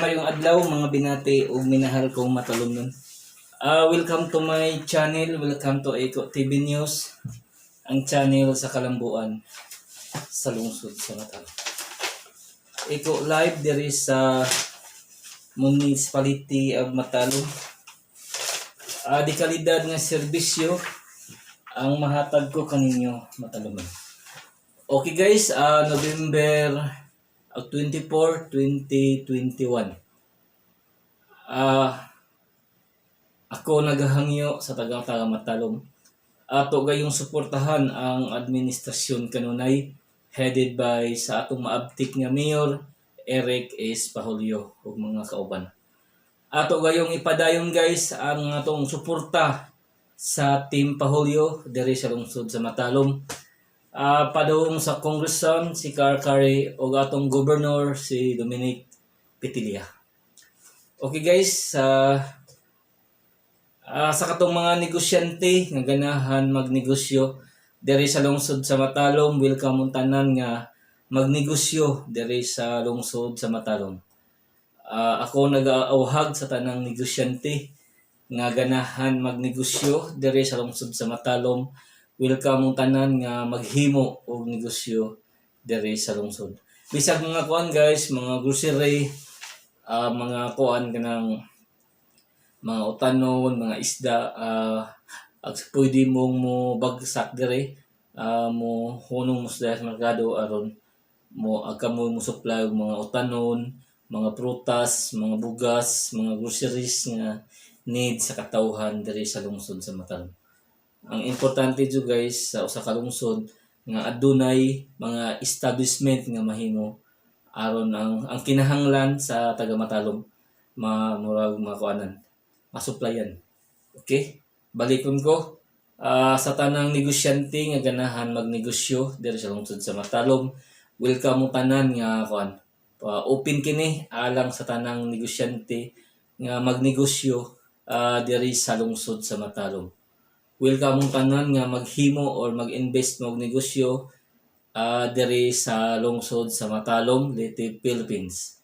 Mayong adlaw mga binati ug minahal kong matalumnon. Welcome to my channel. Welcome to Eko TV News. Ang channel sa kalambuan sa lungsod sa Natal. Eko live diri sa Municipality of Matalom. Di kalidad nga serbisyo ang mahatag ko kaninyo Matalomon. Okay guys, November 24, 2021. Ako naghahangyo sa taga Matalom. Ato gayong suportahan ang administrasyon kanunay headed by sa atong maabtik nga Mayor Eric S. Pahulio ug mga kauban. Ato gayong ipadayon guys ang atong suporta sa Team Pahulio diri sa lungsod sa Matalom. Padung sa Congressman si Karkari o atong Governor si Dominic Petilia. Okay guys, sa katong mga negosyante nga ganahan magnegosyo diri sa lungsod sa Matalom, welcome tanan nga magnegosyo diri sa lungsod sa Matalom. Ako nag-aawhag sa tanang negosyante nga ganahan magnegosyo diri sa lungsod sa Matalom. Welcome tanan nga maghimo og negosyo diri sa lungsod. Bisag mga kuan guys, mga grocery, mga kuan kanang mga utanon, mga isda, pwede mong mo bagsak diri, mo hunong mo sa merkado aron mo agkamo mo supply og mga utanon, mga prutas, mga bugas, mga groceries nga need sa katawhan diri sa lungsod sa Matalom. Ang importante jud guys sa usa ka lungsod nga adunay mga establishment nga mahimo aron ang kinahanglan sa taga Matalom murag makuanan, masuplayan. Okay? Balikon ko sa tanang negosyante nga ganahan magnegosyo diri sa lungsod sa Matalom. Welcome mo tanan nga kuan. Open kini alang sa tanang negosyante nga magnegosyo diri sa lungsod sa Matalom. Welcome mong tanan nga maghimo or mag-invest mo og negosyo diri sa lungsod sa Matalom, Leyte, Philippines.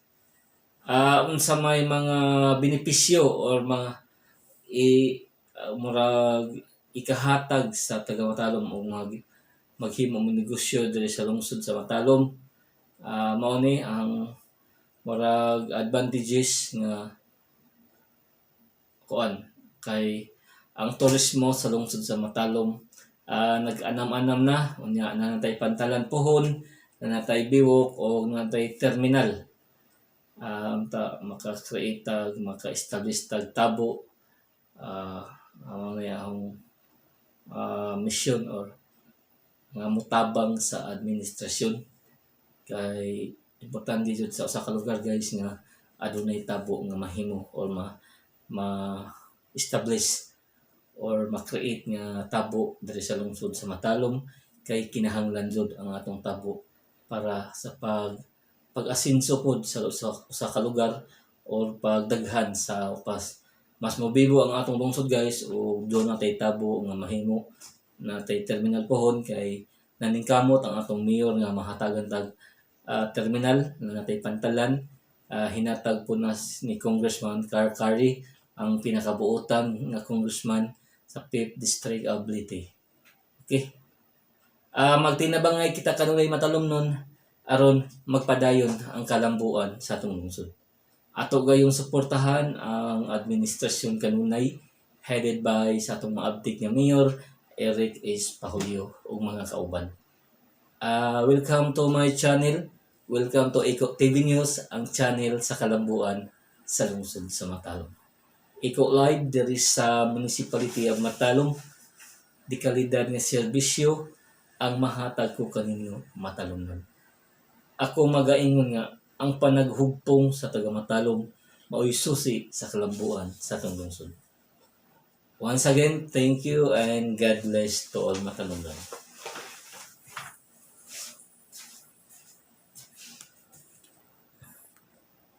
Unsa may mga benepisyo or mga murag ikahatag sa taga Matalom o maghimo og negosyo diri sa lungsod sa Matalom, mao ni ang murag advantages nga kuan kay ang turismo sa lungsod sa Matalom nag-anam-anam na unya na natay pantalan pohon, na natay biwok o natay terminal. Maka-create maka-establish tag tabo ang mission or nga mutabang sa administrasyon kay importante jud sa usa ka lugar guys nga adunay tabo nga mahimo or ma-establish or ma-create nga tabo diri sa lungsod sa Matalom kay kinahanglan jud ang atong tabo para sa pag-asenso pod sa usa ka lugar or pagdaghan sa upas. Mas mobibo ang atong lungsod guys o doon natay tabo nga mahimo natay terminal pohon kay naningkamot ang atong mayor nga mahatagan tag terminal nga natay pantalan. Hinatag po na ni Congressman Karkari ang pinakabuotan nga congressman sa 5th District of Leyte. Okay. Magtinabangay kita kanunay Matalom nun aron magpadayon ang kalambuan sa atong lungsod. Ato gayong suportahan ang administrasyon kanunay headed by sa atong maabtik nga Mayor Eric S. Pahulio ug mga kauban. Welcome to my channel. Welcome to Eko TV News, ang channel sa kalambuan sa lungsod sa Matalom. Eko live diri sa Municipality of Matalom. Di kalidad nga serbisyo ang mahatag ko kaninyo Matalomnon. Ako magaingon nga ang panaghugpong sa taga Matalom mao'y susi sa kalambuan sa atong lungsod. Once again, thank you and God bless to all Matalomnon.